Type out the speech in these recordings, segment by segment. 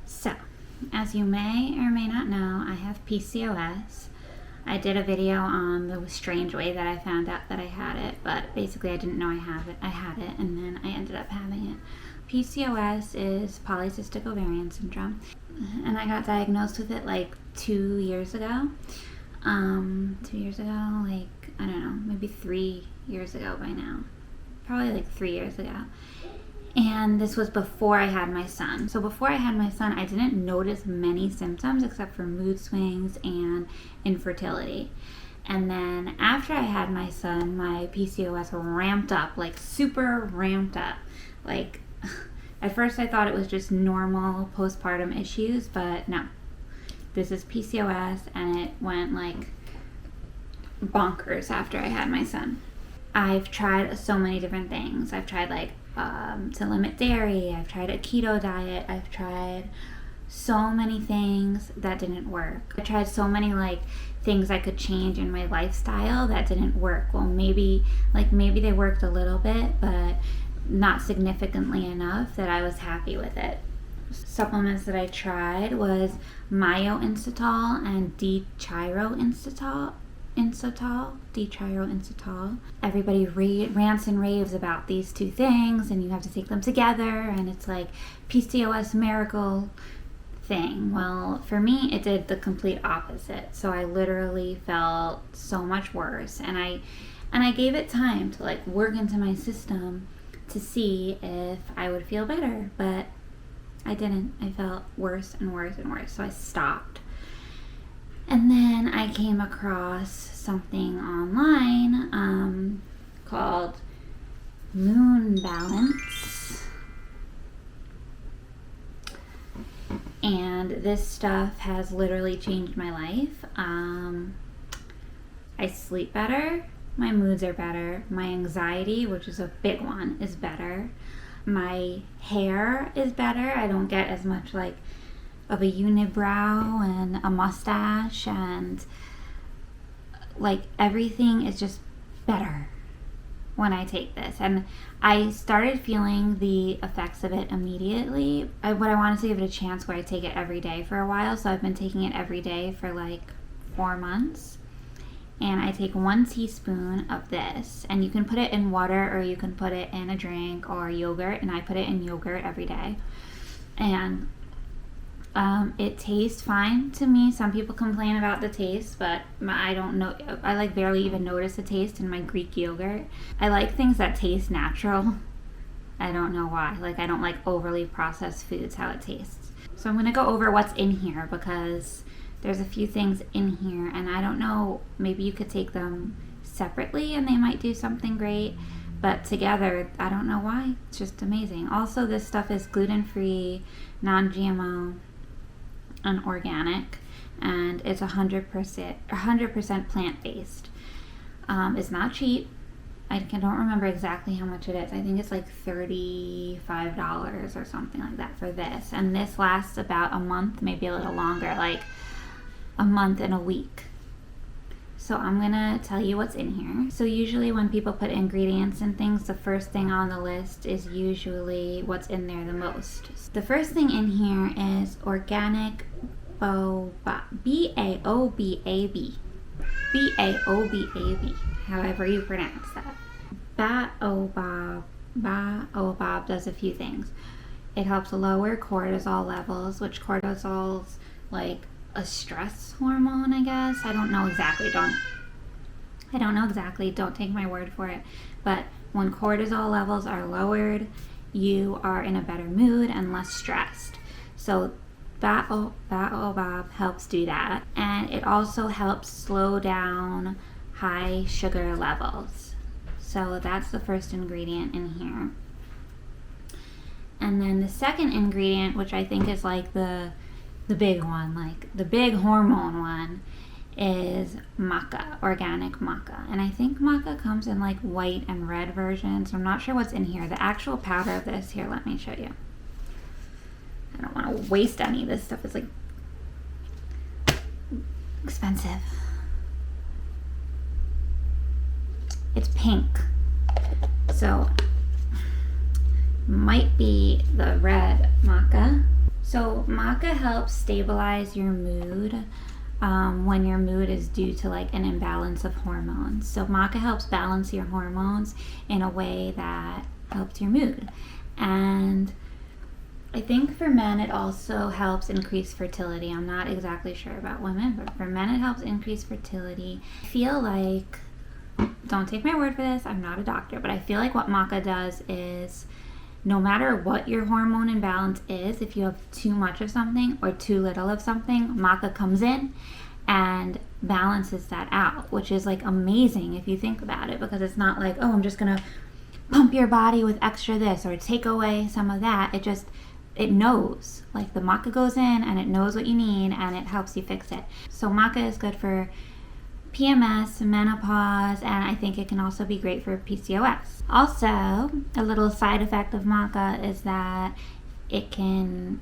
So, as you may or may not know, I have PCOS. I did a video on the strange way that I found out that I had it, but basically I didn't know I had it, and then I ended up having it. PCOS is polycystic ovarian syndrome, and I got diagnosed with it like 2 years ago. 2 years ago, like, I don't know, maybe 3 years ago by now. Probably like 3 years ago. And this was before I had my son. So before I had my son, I didn't notice many symptoms except for mood swings and infertility. And then after I had my son, my PCOS ramped up, like super ramped up. Like, at first I thought it was just normal postpartum issues, but no. This is PCOS, and it went like bonkers after I had my son. I've tried so many different things. I've tried like to limit dairy. I've tried a keto diet. I've tried so many things that didn't work. I tried so many like things I could change in my lifestyle that didn't work. Well, maybe they worked a little bit, but not significantly enough that I was happy with it. Supplements that I tried was myoinositol and D-chiroinositol. Everybody rants and raves about these two things, and you have to take them together, and it's like PCOS miracle thing. Well, for me, it did the complete opposite. So I literally felt so much worse, and I gave it time to like work into my system to see if I would feel better, but I didn't. I felt worse and worse and worse, so I stopped. And then I came across something online called Moon Balance. And this stuff has literally changed my life. I sleep better. My moods are better. My anxiety, which is a big one, is better. My hair is better. I don't get as much like of a unibrow and a mustache, and like everything is just better when I take this. And I started feeling the effects of it immediately. I wanted to give it a chance where I take it every day for a while, so I've been taking it every day for like 4 months. And I take 1 teaspoon of this, and you can put it in water or you can put it in a drink or yogurt, and I put it in yogurt every day. And it tastes fine to me. Some people complain about the taste, but I don't know. I like barely even notice the taste in my Greek yogurt. I like things that taste natural. I don't know why. Like, I don't like overly processed foods, how it tastes. So I'm going to go over what's in here because there's a few things in here, and I don't know, maybe you could take them separately and they might do something great, but together, I don't know why. It's just amazing. Also, this stuff is gluten-free, non-GMO, and organic, and it's 100% plant-based. It's not cheap. I don't remember exactly how much it is. I think it's like $35 or something like that for this, and this lasts about a month, maybe a little longer, like a month and a week. So I'm gonna tell you what's in here. So usually when people put ingredients and things, the first thing on the list is usually what's in there the most. The first thing in here is organic Baobab, B-A-O-B-A-B, B-A-O-B-A-B, however you pronounce that. Baobab does a few things. It helps lower cortisol levels, which cortisol's like a stress hormone, I guess. I don't know exactly. Don't take my word for it. But when cortisol levels are lowered, you are in a better mood and less stressed. So Baobab helps do that. And it also helps slow down high sugar levels. So that's the first ingredient in here. And then the second ingredient, which I think is like the big one, like the big hormone one, is Maca, organic Maca. And I think Maca comes in like white and red versions. I'm not sure what's in here. The actual powder of this, here, let me show you. I don't want to waste any. This stuff is like expensive. It's pink. So might be the red Maca. So maca helps stabilize your mood when your mood is due to like an imbalance of hormones. So maca helps balance your hormones in a way that helps your mood. And I think for men it also helps increase fertility. I'm not exactly sure about women, but for men it helps increase fertility. I feel like, don't take my word for this, I'm not a doctor, but I feel like what maca does is no matter what your hormone imbalance is, if you have too much of something or too little of something, maca comes in and balances that out, which is like amazing if you think about it, because it's not like, oh, I'm just gonna pump your body with extra this or take away some of that. It knows, like the maca goes in and it knows what you need and it helps you fix it. So maca is good for PMS, menopause, and I think it can also be great for PCOS. Also, a little side effect of maca is that it can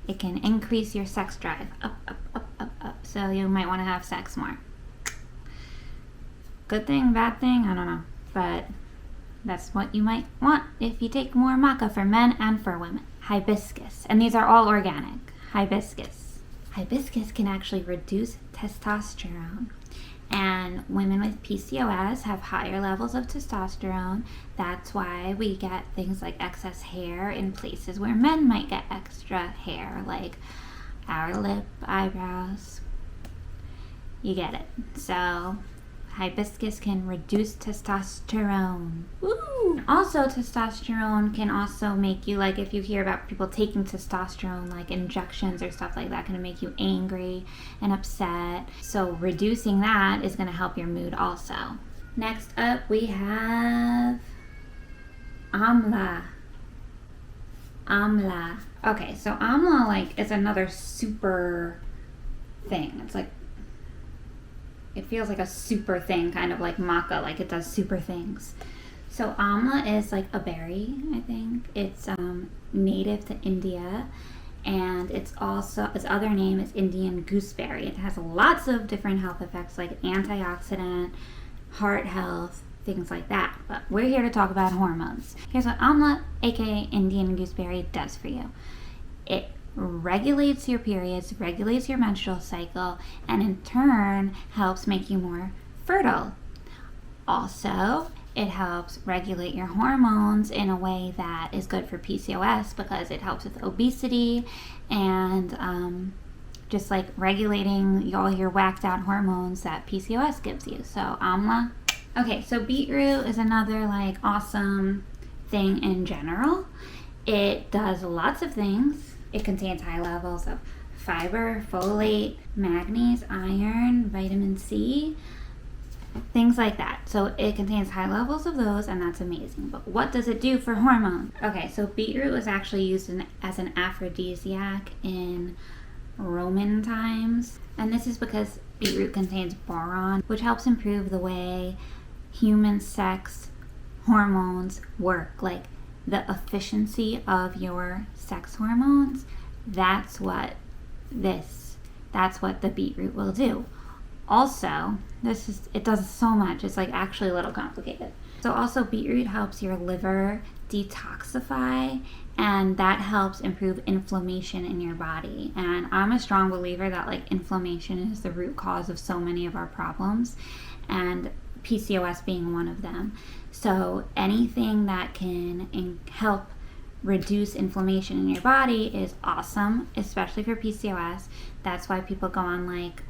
increase your sex drive up. So you might want to have sex more. Good thing, bad thing, I don't know, but that's what you might want if you take more maca for men and for women. Hibiscus, and these are all organic. Hibiscus can actually reduce testosterone, and women with PCOS have higher levels of testosterone. That's why we get things like excess hair in places where men might get extra hair, like our lip, eyebrows. You get it. So hibiscus can reduce testosterone. Woo! Also, testosterone can also make you, like if you hear about people taking testosterone, like injections or stuff like that, can make you angry and upset. So reducing that is going to help your mood also. Next up, we have Amla. Okay, so Amla like is another super thing. It's like, it feels like a super thing, kind of like maca, like it does super things. So Amla is like a berry, I think. It's native to India, and its other name is Indian gooseberry. It has lots of different health effects, like antioxidant, heart health, things like that. But we're here to talk about hormones. Here's what Amla, aka Indian gooseberry, does for you. It regulates your periods, regulates your menstrual cycle, and in turn helps make you more fertile. Also, it helps regulate your hormones in a way that is good for PCOS, because it helps with obesity and just like regulating all your whacked out hormones that PCOS gives you. So Amla. Okay, so beetroot is another like awesome thing in general. It does lots of things. It contains high levels of fiber, folate, manganese, iron, vitamin C, things like that. So it contains high levels of those, and that's amazing. But what does it do for hormones? Okay, so beetroot was actually used as an aphrodisiac in Roman times. And this is because beetroot contains boron, which helps improve the way human sex hormones work, like the efficiency of your sex hormones. That's what the beetroot will do. Also, it does so much, it's like actually a little complicated. So also beetroot helps your liver detoxify, and that helps improve inflammation in your body. And I'm a strong believer that like inflammation is the root cause of so many of our problems, and PCOS being one of them. So anything that can help reduce inflammation in your body is awesome, especially for PCOS. That's why people go on like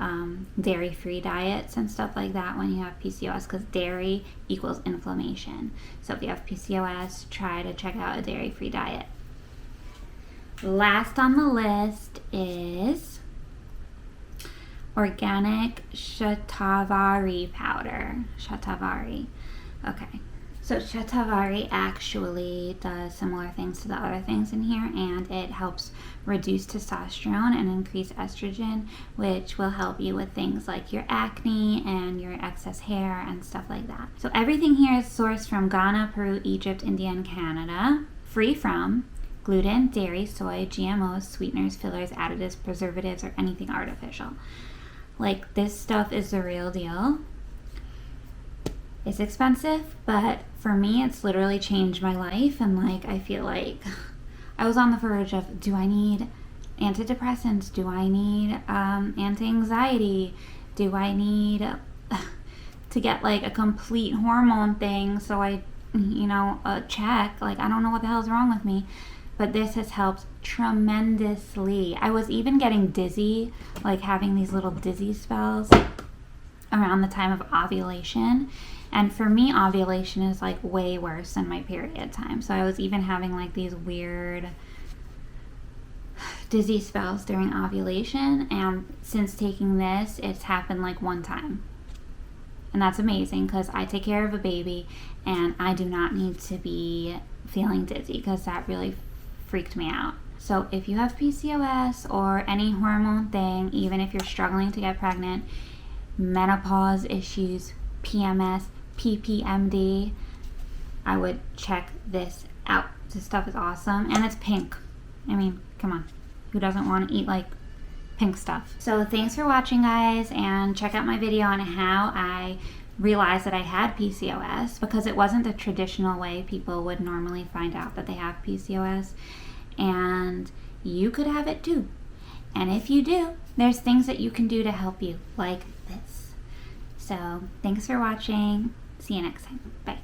dairy-free diets and stuff like that when you have PCOS, because dairy equals inflammation. So if you have PCOS, try to check out a dairy-free diet. Last on the list is organic Shatavari powder. Shatavari. Okay. So Shatavari actually does similar things to the other things in here, and it helps reduce testosterone and increase estrogen, which will help you with things like your acne and your excess hair and stuff like that. So everything here is sourced from Ghana, Peru, Egypt, India, and Canada, free from gluten, dairy, soy, GMOs, sweeteners, fillers, additives, preservatives, or anything artificial. Like, this stuff is the real deal. It's expensive, but for me, it's literally changed my life. And like, I feel like I was on the verge of, do I need antidepressants? Do I need anti-anxiety? Do I need to get like a complete hormone thing? So I, check, like, I don't know what the hell's wrong with me. But this has helped tremendously. I was even getting dizzy, like having these little dizzy spells around the time of ovulation. And for me, ovulation is like way worse than my period time. So I was even having like these weird dizzy spells during ovulation. And since taking this, it's happened like one time. And that's amazing because I take care of a baby and I do not need to be feeling dizzy because that really freaked me out. So if you have PCOS or any hormone thing, even if you're struggling to get pregnant, menopause issues, PMS, PPMD, I would check this out. This stuff is awesome and it's pink. I mean, come on. Who doesn't want to eat like pink stuff? So thanks for watching, guys, and check out my video on how I realized that I had PCOS, because it wasn't the traditional way people would normally find out that they have PCOS, and you could have it too. And if you do, there's things that you can do to help you, like this. So thanks for watching. See you next time. Bye.